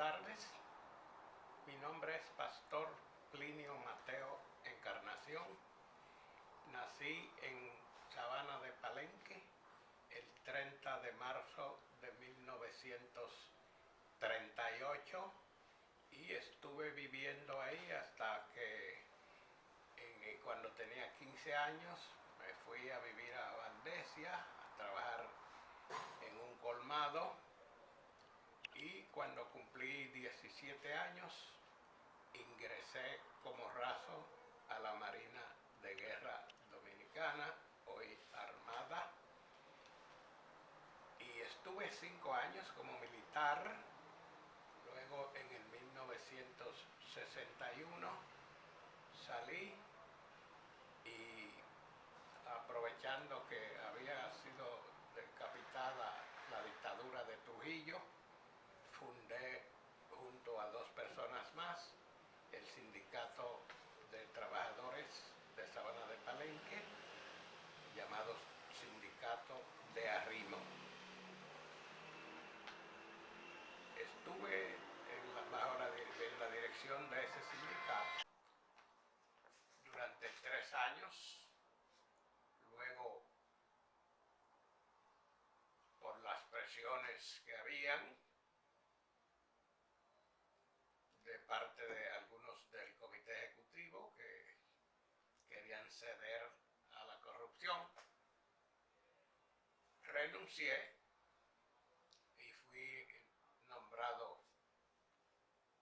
tardes. Mi nombre es Pastor Plinio Mateo Encarnación. Nací en Sabana de Palenque el 30 de marzo de 1938 y estuve viviendo ahí hasta que cuando tenía 15 años me fui a vivir a Valdesia a trabajar en un colmado, y cuando cumplí 17 años ingresé como raso a la Marina de Guerra Dominicana, hoy Armada, y estuve 5 años como militar. Luego en el 1961 salí y, aprovechando que había sido decapitada la dictadura de Trujillo, fundé junto a 2 personas más el Sindicato de Trabajadores de Sabana de Palenque, llamado Sindicato de Arrimo. Estuve en la dirección de ese sindicato durante 3 años. Luego, por las presiones que habían de parte de algunos del comité ejecutivo que querían ceder a la corrupción, renuncié y fui nombrado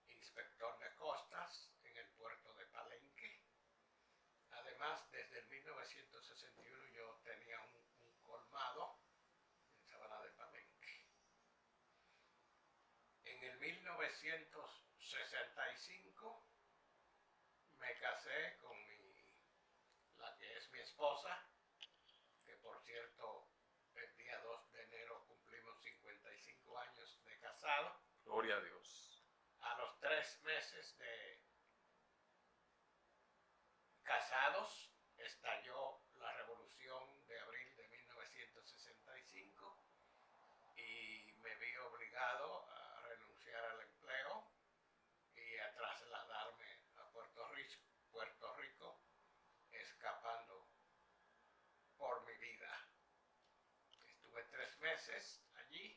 inspector de costas en el puerto de Palenque. Además, desde el 1961 yo tenía un colmado en Sabana de Palenque. En el 1965 me casé con la que es mi esposa, que por cierto el día 2 de enero cumplimos 55 años de casado. Gloria a Dios. A los 3 meses de casados estalló la Revolución de abril de 1965 y me vi obligado a renunciar al empleo y a trasladarme a Puerto Rico, escapando por mi vida. Estuve 3 meses allí,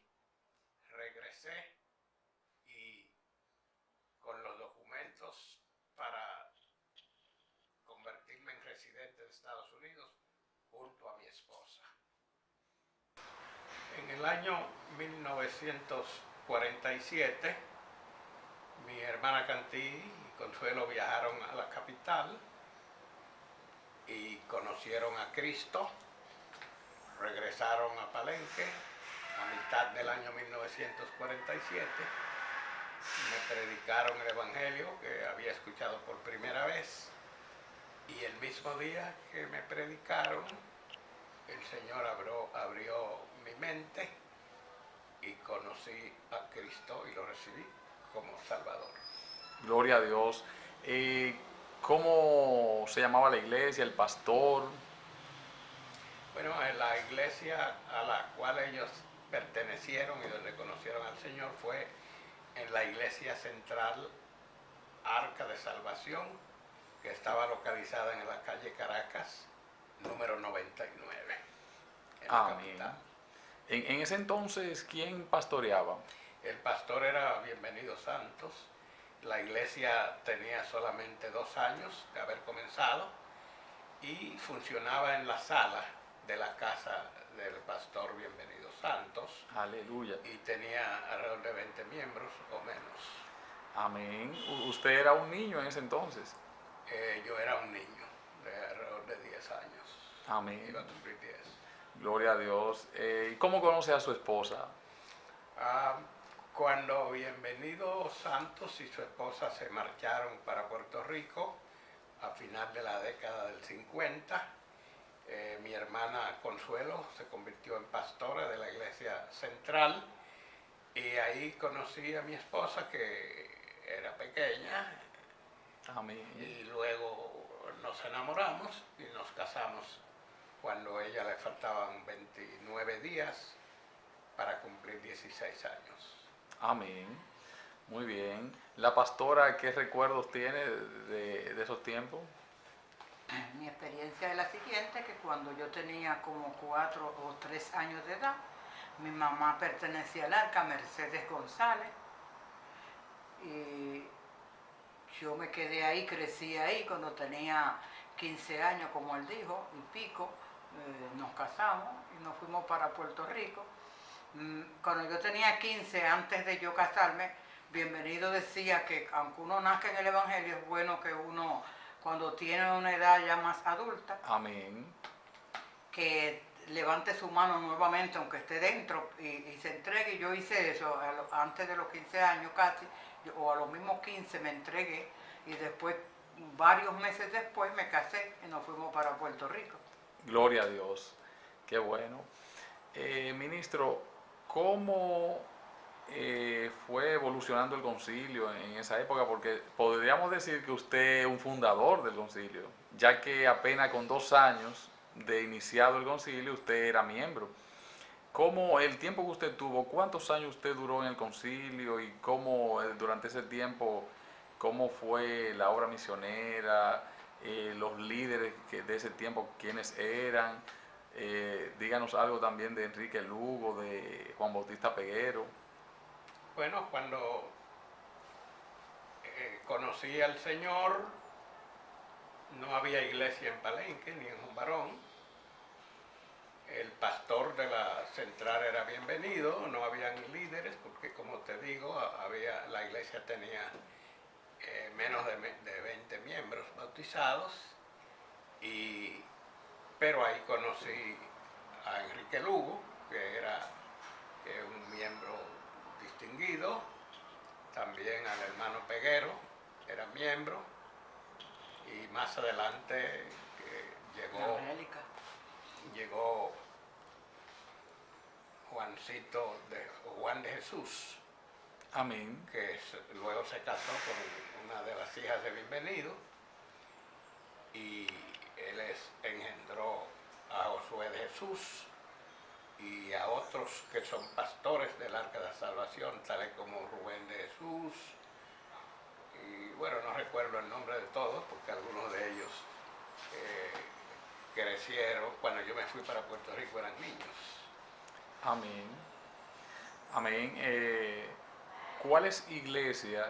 regresé y con los documentos para convertirme en residente de Estados Unidos junto a mi esposa. En el año 1947, mi hermana Cantí y Consuelo viajaron a la capital y conocieron a Cristo. Regresaron a Palenque a mitad del año 1947. Me predicaron el evangelio que había escuchado por primera vez, y el mismo día que me predicaron, el Señor abrió mi mente y conocí a Cristo y lo recibí como Salvador. Gloria a Dios. ¿Cómo se llamaba la iglesia, el pastor? Bueno, en la iglesia a la cual ellos pertenecieron y donde conocieron al Señor fue en la iglesia central Arca de Salvación, que estaba localizada en la calle Caracas, número 99, en la capital. En ese entonces, ¿quién pastoreaba? El pastor era Bienvenido Santos. La iglesia tenía solamente 2 años de haber comenzado y funcionaba en la sala de la casa del pastor Bienvenido Santos. Aleluya. Y tenía alrededor de 20 miembros o menos. Amén. ¿Usted era un niño en ese entonces? Yo era un niño de alrededor de 10 años. Amén. Iba a cumplir 10. Gloria a Dios. ¿Y cómo conoce a su esposa? Cuando Bienvenido Santos y su esposa se marcharon para Puerto Rico a final de la década del 50, mi hermana Consuelo se convirtió en pastora de la iglesia central, y ahí conocí a mi esposa, que era pequeña. Amén. Y luego nos enamoramos y nos casamos cuando a ella le faltaban 29 días para cumplir 16 años. Amén. Muy bien. La pastora, ¿qué recuerdos tiene de esos tiempos? Mi experiencia es la siguiente, que cuando yo tenía como 4 o 3 años de edad, mi mamá pertenecía al arca, Mercedes González, y yo me quedé ahí, crecí ahí. Cuando tenía 15 años, como él dijo, y pico, nos casamos y nos fuimos para Puerto Rico. Cuando yo tenía 15, antes de yo casarme, Bienvenido decía que aunque uno nazca en el Evangelio, es bueno que uno, cuando tiene una edad ya más adulta, Amén. que levante su mano nuevamente, aunque esté dentro, y se entregue. Yo hice eso antes de los 15 años casi, o a los mismos 15 me entregué, y después, varios meses después, me casé y nos fuimos para Puerto Rico. Gloria a Dios. Qué bueno. Ministro, ¿cómo fue evolucionando el concilio en esa época? Porque podríamos decir que usted es un fundador del concilio, ya que apenas con 2 años de iniciado el concilio usted era miembro. ¿Cómo el tiempo que usted tuvo, cuántos años usted duró en el concilio y cómo durante ese tiempo, cómo fue la obra misionera, los líderes de ese tiempo, quiénes eran? Díganos algo también de Enrique Lugo, de Juan Bautista Peguero. Bueno, cuando conocí al Señor, no había iglesia en Palenque ni en Jumbarón. El pastor de la central era bienvenido, no habían líderes porque, como te digo, la iglesia tenía menos de 20 miembros bautizados, pero ahí conocí a Enrique Lugo, que era un miembro distinguido, también al hermano Peguero, era miembro, y más adelante llegó Juan de Jesús, Amén. que luego se casó con una de las hijas de Bienvenido, y él engendró a Josué de Jesús y a otros que son pastores del Arca de la Salvación, tales como Rubén de Jesús, y bueno, no recuerdo el nombre de todos porque algunos de ellos crecieron. Cuando yo me fui para Puerto Rico eran niños. Amén. Amén. ¿Cuáles iglesias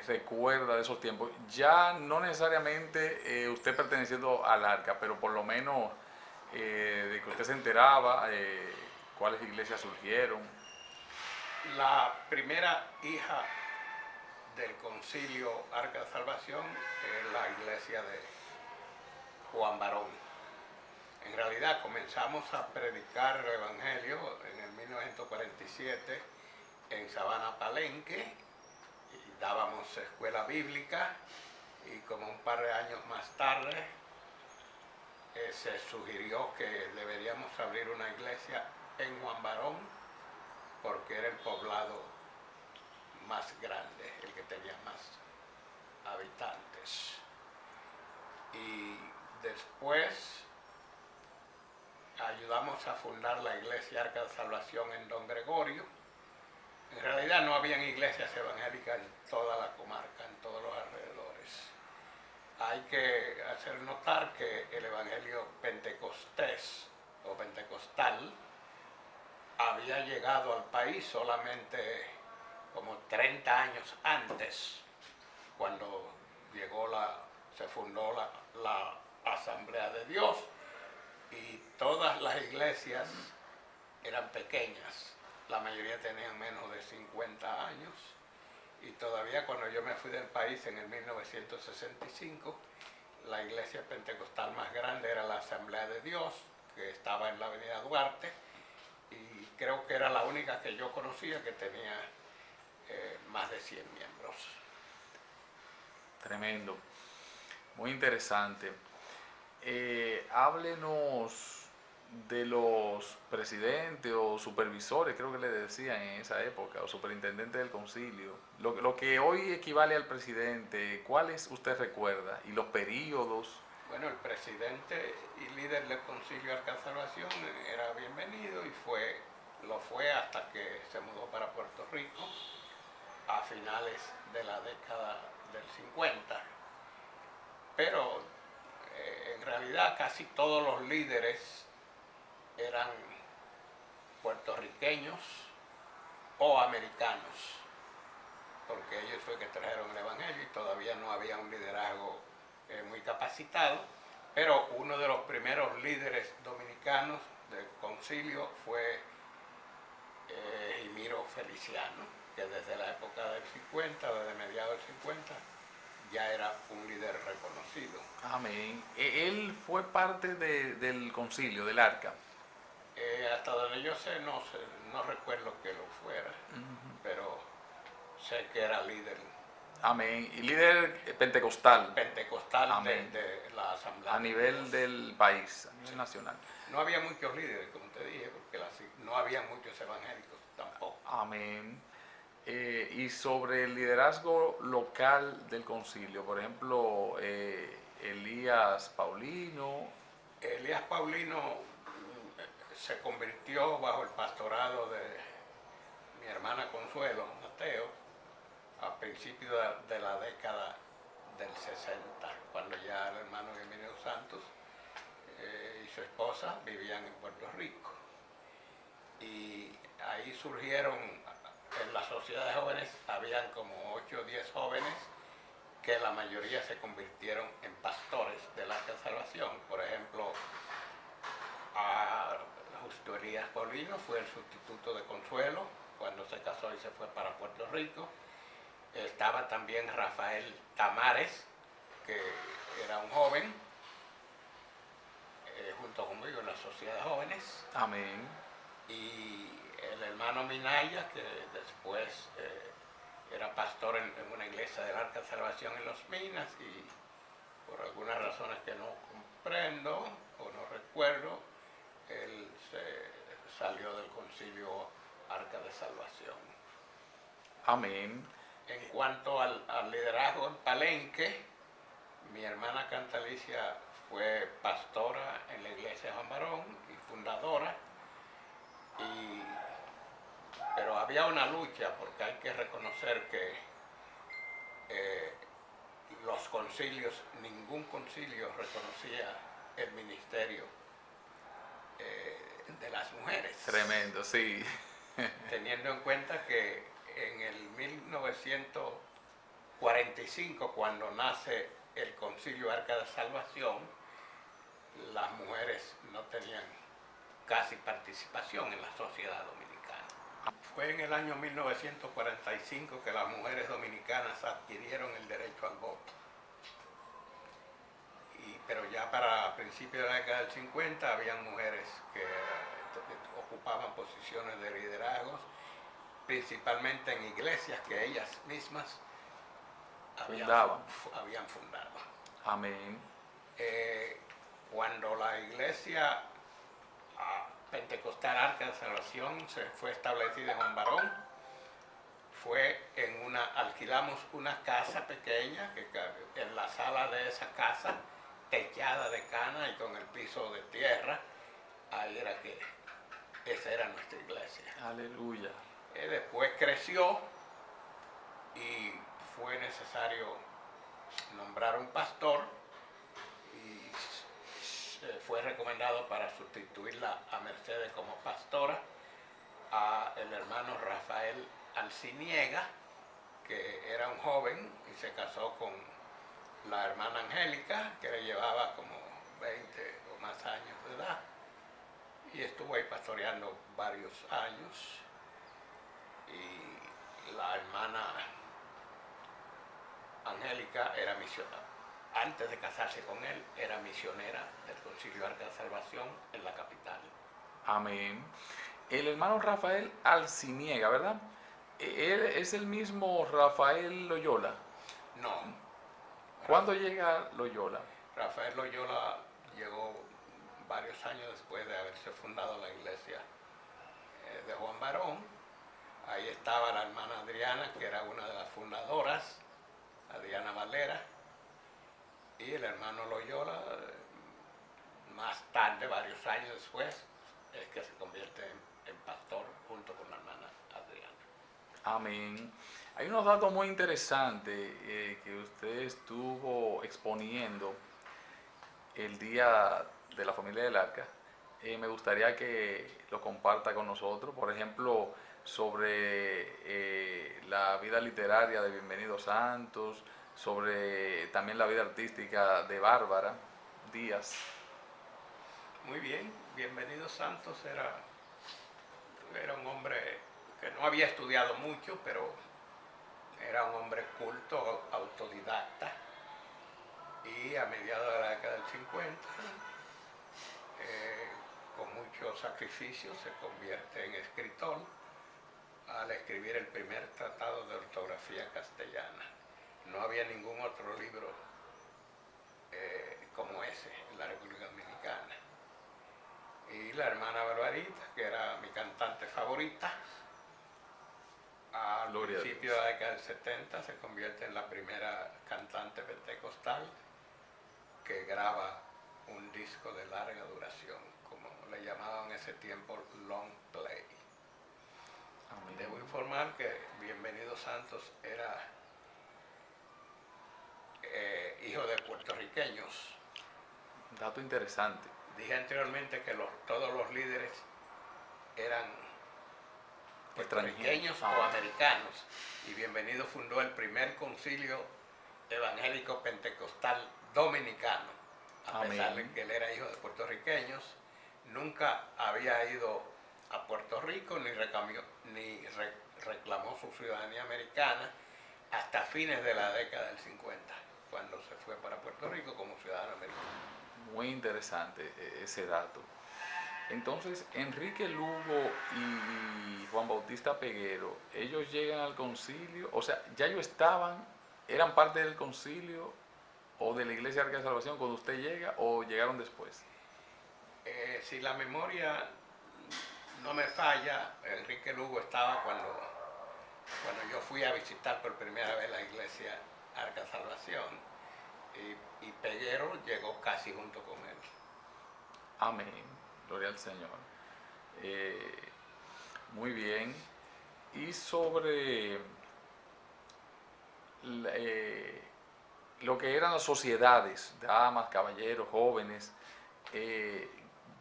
recuerda de esos tiempos? Ya no necesariamente usted perteneciendo al arca, pero por lo menos de que usted se enteraba, cuáles iglesias surgieron. La primera hija del concilio Arca de Salvación es la iglesia de Juan Barón. En realidad comenzamos a predicar el Evangelio en el 1947 en Sabana Palenque, y dábamos escuela bíblica, y como un par de años más tarde se sugirió que deberíamos abrir una iglesia en Juan Barón porque era el poblado más grande, el que tenía más habitantes. Y después ayudamos a fundar la iglesia Arca de Salvación en Don Gregorio. En realidad no habían iglesias evangélicas en toda la comarca, en todos los alrededores. Hay que hacer notar que el evangelio pentecostés o pentecostal había llegado al país solamente como 30 años antes, cuando se fundó la Asamblea de Dios, y todas las iglesias eran pequeñas, la mayoría tenían menos de 50 años, y todavía cuando yo me fui del país en el 1965, la iglesia pentecostal más grande era la Asamblea de Dios, que estaba en la avenida Duarte, y creo que era la única que yo conocía que tenía más de 100 miembros. Tremendo. Muy interesante. Háblenos de los presidentes o supervisores, creo que le decían en esa época, o superintendentes del concilio. Lo que hoy equivale al presidente, ¿cuáles usted recuerda? Y los periodos. Bueno, el presidente y líder del concilio Arca de Salvación era Bienvenido, y lo fue hasta que se mudó para Puerto Rico. a finales de la década del 50. Pero en realidad casi todos los líderes eran puertorriqueños o americanos, porque ellos fue que trajeron el evangelio y todavía no había un liderazgo muy capacitado, pero uno de los primeros líderes dominicanos del concilio fue Jimiro Feliciano, que desde la época del 50, desde mediados del 50, ya era un líder reconocido. Amén. Él fue parte del concilio, del arca. Hasta donde yo sé, no recuerdo que lo fuera, pero sé que era líder Amén. Y líder pentecostal pentecostal Amén. de la asamblea. a nivel del país, a nivel nacional. No había muchos líderes, como te dije, porque no había muchos evangélicos tampoco. Amén. Y sobre el liderazgo local del concilio, por ejemplo, Elías Paulino. Elías Paulino se convirtió bajo el pastorado de mi hermana Consuelo Mateo a principios de la década del 60, cuando ya el hermano Emilio Santos y su esposa vivían en Puerto Rico. Y ahí surgieron, en la sociedad de jóvenes, habían como 8 o 10 jóvenes que la mayoría se convirtieron en pastores del Arca de Salvación. Por ejemplo, a Justo Elías Paulino fue el sustituto de Consuelo cuando se casó y se fue para Puerto Rico. Estaba también Rafael Tamares, que era un joven, junto conmigo en la sociedad de jóvenes. Amén. Y el hermano Minaya, que después era pastor en una iglesia del Arca de Salvación en Los Minas, y por algunas razones que no comprendo o no recuerdo, él se salió del concilio Arca de Salvación. Amén. En cuanto al liderazgo en Palenque, mi hermana Cantalicia fue pastora en la iglesia de Juan Barón y fundadora, pero había una lucha, porque hay que reconocer que los concilios, ningún concilio reconocía el ministerio de las mujeres. Tremendo, sí. Teniendo en cuenta que en el 1945, cuando nace el Concilio Arca de Salvación, las mujeres no tenían casi participación en la sociedad dominicana. Fue en el año 1945 que las mujeres dominicanas adquirieron el derecho al voto. Pero ya para principios de la década del 50 habían mujeres que ocupaban posiciones de liderazgos, principalmente en iglesias que ellas mismas habían fundado. Amén. Cuando la iglesia Pentecostal Arca de Salvación se fue establecida en Juan Barón, alquilamos una casa pequeña, que en la sala de esa casa, techada de cana y con el piso de tierra, esa era nuestra iglesia. Aleluya. Después creció y fue necesario nombrar un pastor, y fue recomendado para sustituirla a Mercedes como pastora a el hermano Rafael Alciniega, que era un joven y se casó con la hermana Angélica, que le llevaba como 20 o más años de edad, y estuvo ahí pastoreando varios años. Y la hermana Angélica era misionera. Antes de casarse con él, era misionera del Concilio Arca de Salvación en la capital. Amén. El hermano Rafael Alciniega, ¿verdad? ¿Él es el mismo Rafael Loyola? No. ¿Cuándo llega Loyola? Rafael Loyola llegó varios años después de haberse fundado la iglesia de Juan Barón. Ahí estaba la hermana Adriana, que era una de las fundadoras, Adriana Valera, y el hermano Loyola, más tarde, varios años después, es que se convierte en pastor junto con la hermana Adriana. Amén. Hay unos datos muy interesantes que usted estuvo exponiendo el día de la familia del Arca. Me gustaría que lo comparta con nosotros, por ejemplo, sobre la vida literaria de Bienvenido Santos, sobre también la vida artística de Bárbara Díaz. Muy bien, Bienvenido Santos era un hombre que no había estudiado mucho, pero era un hombre culto, autodidacta, y a mediados de la década del 50, con mucho sacrificio, se convierte en escritor al escribir el primer tratado de ortografía castellana. No había ningún otro libro como ese en la República Dominicana. Y la hermana Barbarita, que era mi cantante favorita, al principio de la década del 70 se convierte en la primera cantante pentecostal que graba un disco de larga duración, como le llamaban en ese tiempo long play. Amén. Debo informar que Bienvenido Santos era hijo de puertorriqueños. Un dato interesante. Dije anteriormente que todos los líderes eran puertorriqueños o americanos, y Bienvenido fundó el primer concilio evangélico pentecostal dominicano, a pesar de que él era hijo de puertorriqueños. Nunca había ido a Puerto Rico ni reclamó su ciudadanía americana hasta fines de la década del 50, cuando se fue para Puerto Rico como ciudadano americano. Muy interesante ese dato. Entonces, Enrique Lugo y Juan Bautista Peguero, ellos llegan al concilio, o sea, ya ellos eran parte del concilio o de la Iglesia Arca de Salvación cuando usted llega, o llegaron después. Si la memoria no me falla, Enrique Lugo estaba cuando yo fui a visitar por primera vez la Iglesia Arca de Salvación, y Peguero llegó casi junto con él. Amén. Gloria al Señor. Muy bien. Y sobre lo que eran las sociedades, damas, caballeros, jóvenes,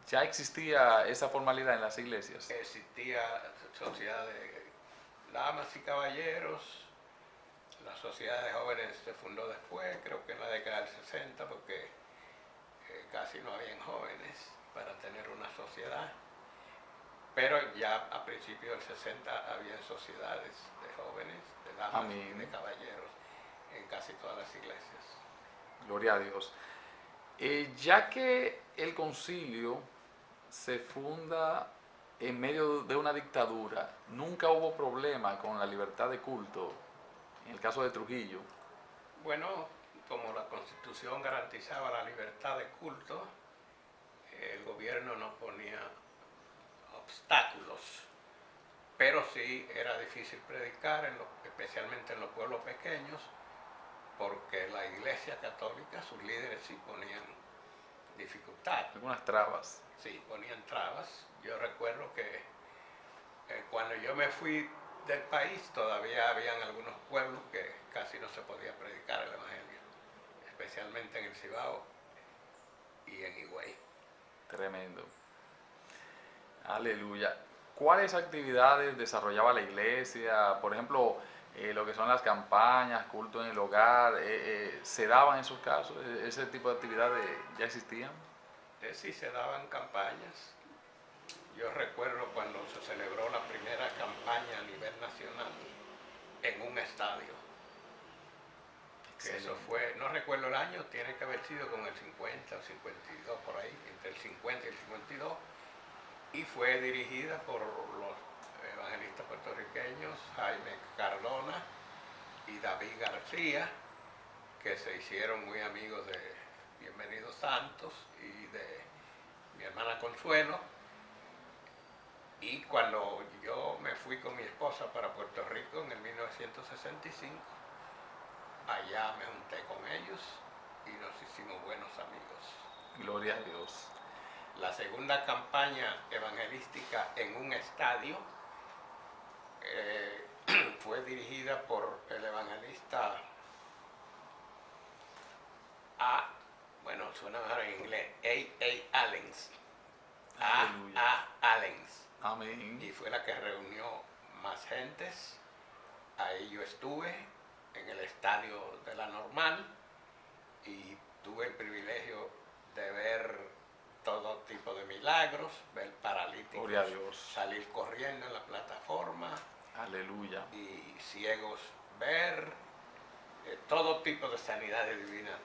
¿ya existía esa formalidad en las iglesias? Existía sociedad de damas y caballeros. La sociedad de jóvenes se fundó después, creo que en la década del 60, porque casi no habían jóvenes para tener una sociedad, pero ya a principios del 60 había sociedades de jóvenes, de damas y de caballeros en casi todas las iglesias. Gloria a Dios. Ya que el concilio se funda en medio de una dictadura, nunca hubo problema con la libertad de culto, en el caso de Trujillo. Bueno, como la Constitución garantizaba la libertad de culto, el gobierno no ponía obstáculos, pero sí era difícil predicar, especialmente en los pueblos pequeños, porque la Iglesia Católica, sus líderes sí ponían dificultad. Algunas trabas. Sí, ponían trabas. Yo recuerdo que cuando yo me fui del país todavía habían algunos pueblos que casi no se podía predicar el Evangelio, especialmente en el Cibao y en Higüey. Tremendo. Aleluya. ¿Cuáles actividades desarrollaba la iglesia? Por ejemplo, lo que son las campañas, culto en el hogar, ¿se daban esos casos? ¿Ese tipo de actividades ya existían? Sí, se daban campañas. Yo recuerdo cuando se celebró la primera campaña a nivel nacional en un estadio. Que eso fue, no recuerdo el año, tiene que haber sido con el 50 o 52 por ahí, entre el 50 y el 52, y fue dirigida por los evangelistas puertorriqueños Jaime Cardona y David García, que se hicieron muy amigos de Bienvenido Santos y de mi hermana Consuelo. Y cuando yo me fui con mi esposa para Puerto Rico en el 1965, allá me junté con ellos y nos hicimos buenos amigos. Gloria a Dios. La segunda campaña evangelística en un estadio fue fue dirigida por el evangelista A, bueno, suena mejor en inglés, A. Allens. Aleluya. A. Allens. Amén. Y fue la que reunió más gentes. Ahí yo estuve en el estadio de la Normal y tuve el privilegio de ver todo tipo de milagros, ver paralíticos Gloria a Dios. salir corriendo en la plataforma Aleluya. y ciegos ver, todo tipo de sanidades divinas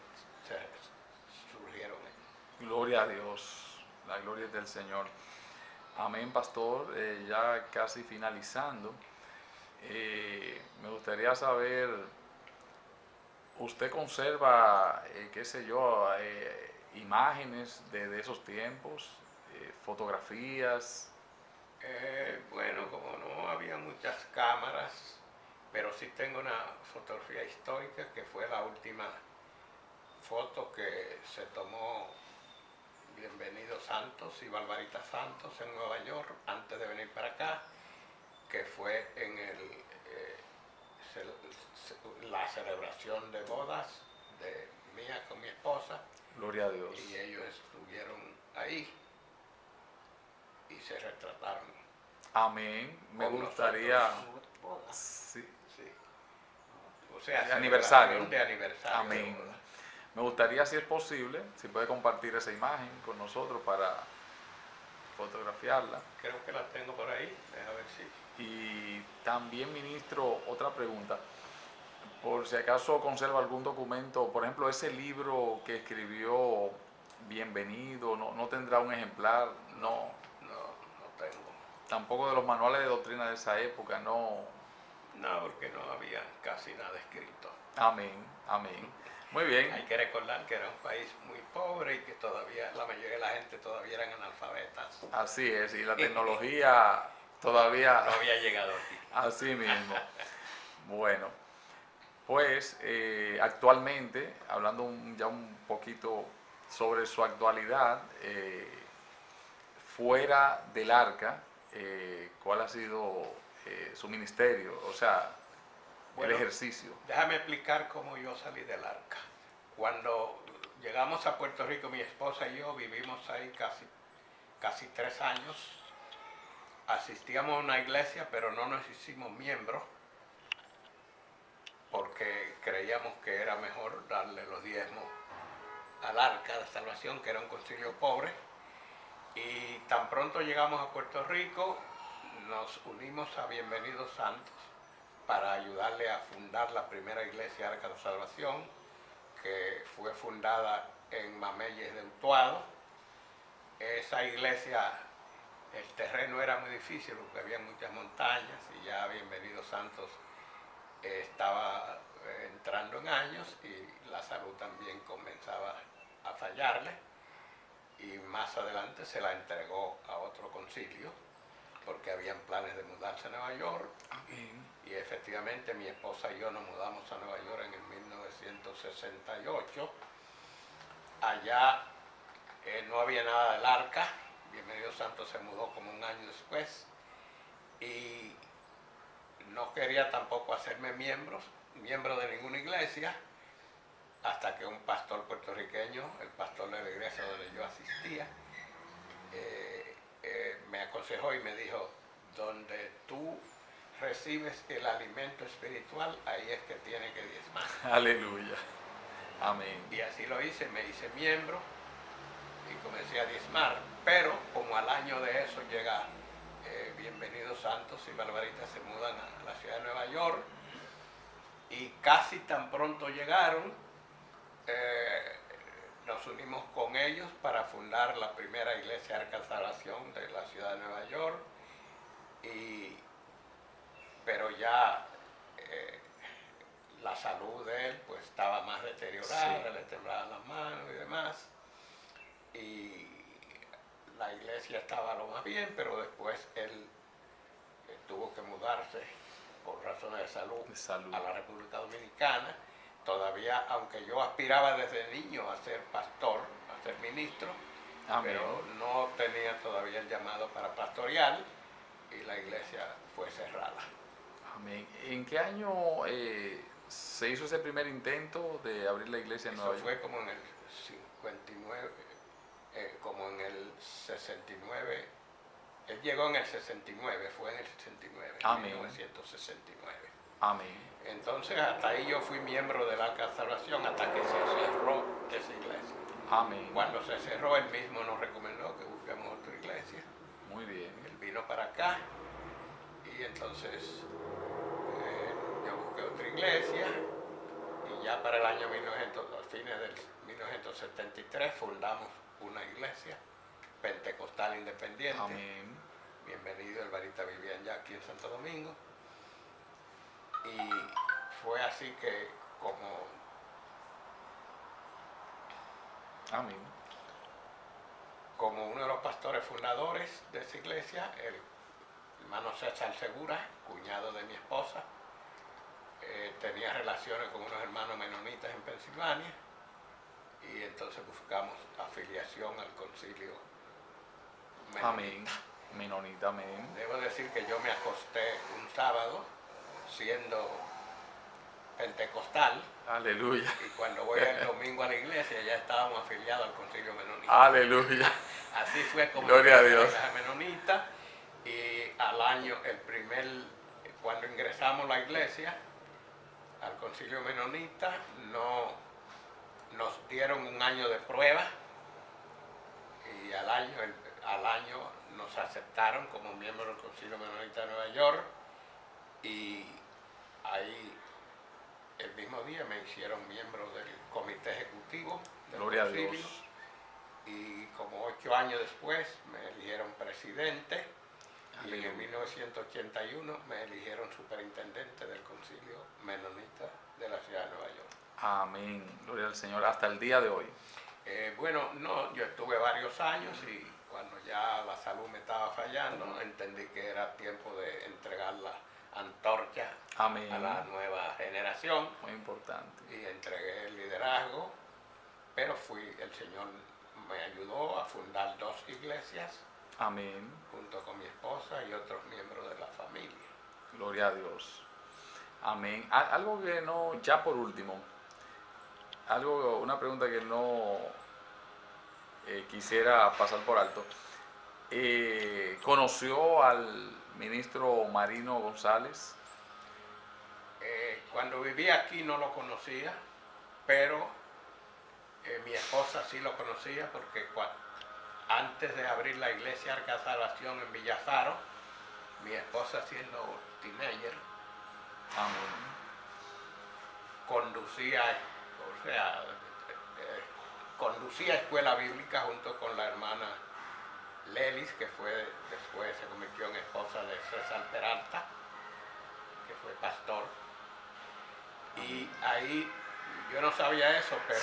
surgieron. Gloria a Dios. La gloria es del Señor. Amén, pastor. Ya casi finalizando, me gustaría saber, ¿usted conserva, qué sé yo, imágenes de esos tiempos, fotografías? Bueno, como no había muchas cámaras, pero sí tengo una fotografía histórica que fue la última foto que se tomó Bienvenido Santos y Barbarita Santos en Nueva York antes de venir para acá, que fue en la celebración de bodas de mía con mi esposa, Gloria a Dios. y ellos estuvieron ahí y se retrataron. Amén. Me Con gustaría, nosotros. Bodas. sí, Sí. O sea, de aniversario. celebración de aniversario. Amén. De boda. Me gustaría, si es posible, si puede compartir esa imagen con nosotros para fotografiarla. Creo que la tengo por ahí, a ver si. Y también, ministro, otra pregunta. Por si acaso conserva algún documento, por ejemplo, ese libro que escribió Bienvenido, no tendrá un ejemplar, no, No tengo. tampoco de los manuales de doctrina de esa época, no. No, porque no había casi nada escrito. Amén, amén. Muy Hay bien, que recordar que era un país muy pobre y que todavía la mayoría de la gente todavía eran analfabetas. así es, y la tecnología todavía, No había llegado aquí. así mismo. Bueno, pues actualmente, hablando ya un poquito sobre su actualidad, fuera del arca, ¿cuál ha sido su ministerio? O sea, Bueno, el ejercicio. Déjame explicar cómo yo salí del arca. Cuando llegamos a Puerto Rico, mi esposa y yo vivimos ahí casi 3 años. Asistíamos a una iglesia, pero no nos hicimos miembros porque creíamos que era mejor darle los diezmos al arca de salvación, que era un concilio pobre. Y tan pronto llegamos a Puerto Rico, nos unimos a Bienvenidos Santos para ayudarle a fundar la primera iglesia Arca de Salvación, que fue fundada en Mameyes de Utuado. Esa iglesia, el terreno era muy difícil porque había muchas montañas y ya Bienvenidos Santos estaba entrando en años y la salud también comenzaba a fallarle, y más adelante se la entregó a otro concilio porque habían planes de mudarse a Nueva York. Amén. Y efectivamente mi esposa y yo nos mudamos a Nueva York en el 1968. Allá no había nada del arca. Bienvenido Santos se mudó como un año después y no quería tampoco hacerme miembro de ninguna iglesia, hasta que un pastor puertorriqueño, el pastor de la iglesia donde yo asistía, me aconsejó y me dijo: donde tú recibes el alimento espiritual, ahí es que tiene que diezmar. Aleluya. Amén. Y así lo hice, me hice miembro y comencé a diezmar, pero como al año de eso llega Bienvenidos Santos y Barbarita se mudan a la ciudad de Nueva York, y casi tan pronto llegaron, nos unimos con ellos para fundar la primera iglesia Arca de Salvación de la ciudad de Nueva York, pero ya la salud de él pues estaba más deteriorada, Sí. le temblaban las manos y demás, y la iglesia estaba lo más bien, pero después él tuvo que mudarse por razones de salud a la República Dominicana. Todavía, aunque yo aspiraba desde niño a ser pastor, a ser ministro, Amén. pero no tenía todavía el llamado para pastorear y la iglesia fue cerrada. Amén. ¿En qué año se hizo ese primer intento de abrir la iglesia en Eso Nueva York? fue como en el 59, como en el 69. Él llegó en el 69, fue en el 69, en Amén. 1969. Amén. Entonces hasta ahí yo fui miembro del Arca de Salvación hasta que se cerró esa iglesia. Amén. Cuando se cerró, él mismo nos recomendó que busquemos otra iglesia. Muy bien. Él vino para acá y entonces yo busqué otra iglesia y ya para el año 1900, a fines del 1973 fundamos una iglesia pentecostal independiente. Amén. Bienvenido, el Barita vivían ya aquí en Santo Domingo. Y fue así que Amén. como uno de los pastores fundadores de esa iglesia, el hermano César Segura, cuñado de mi esposa, tenía relaciones con unos hermanos menonitas en Pensilvania y entonces buscamos afiliación al concilio menonita. Amén. Menonita, amén. Debo decir que yo me acosté un sábado siendo pentecostal Aleluya. y cuando voy el domingo a la iglesia ya estábamos afiliados al concilio menonita. Aleluya. Así fue como Gloria a ingresé Dios. la menonita y al año, cuando ingresamos a la iglesia, al concilio menonita, nos dieron un año de prueba y al año nos aceptaron como miembros del concilio menonita de Nueva York y ahí el mismo día me hicieron miembro del comité ejecutivo del Gloria a concilio. Dios. Y como 8 años después me eligieron presidente y en Aleluya. el 1981 me eligieron superintendente del concilio menonita de la ciudad de Nueva York. Amén. Gloria al Señor. Hasta el día de hoy. Yo estuve varios años y cuando ya la salud me estaba fallando, entendí que era tiempo de entregar la antorcha Amén. a la nueva generación Muy importante. y entregué el liderazgo, pero el Señor me ayudó a fundar 2 iglesias Amén. junto con mi esposa y otros miembros de la familia. Gloria a Dios. Amén. Algo que no, ya por último, una pregunta que no quisiera pasar por alto. ¿Conoció al ministro Marino González? Cuando vivía aquí no lo conocía, pero mi esposa sí lo conocía porque antes de abrir la iglesia Arca de Salvación en Villafaro, mi esposa siendo teenager, Amén. conducía escuela bíblica junto con la hermana Lelis, que después se convirtió en esposa de César Peralta, que fue pastor. Y ahí yo no sabía eso, pero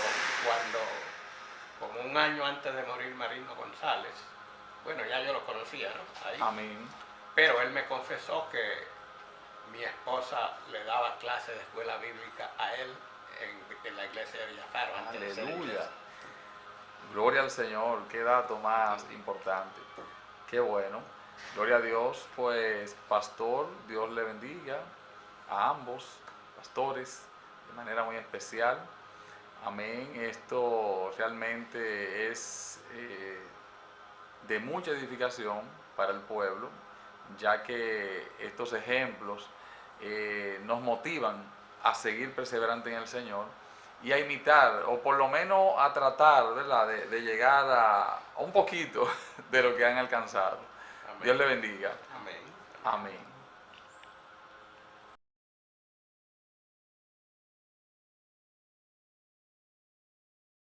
como un año antes de morir Marino González, bueno, ya yo lo conocía, ¿no? Ahí. Amén. Pero él me confesó que mi esposa le daba clases de escuela bíblica a él en la iglesia de Villafaro. Antes de ser Aleluya. iglesia. Gloria al Señor. Qué dato más importante. Qué bueno. Gloria a Dios. Pues, pastor, Dios le bendiga a ambos pastores de manera muy especial. Amén. Esto realmente es de mucha edificación para el pueblo, ya que estos ejemplos nos motivan a seguir perseverante en el Señor y a imitar, o por lo menos a tratar, ¿verdad?, de llegar a un poquito de lo que han alcanzado. Amén. Dios le bendiga. Amén. Amén.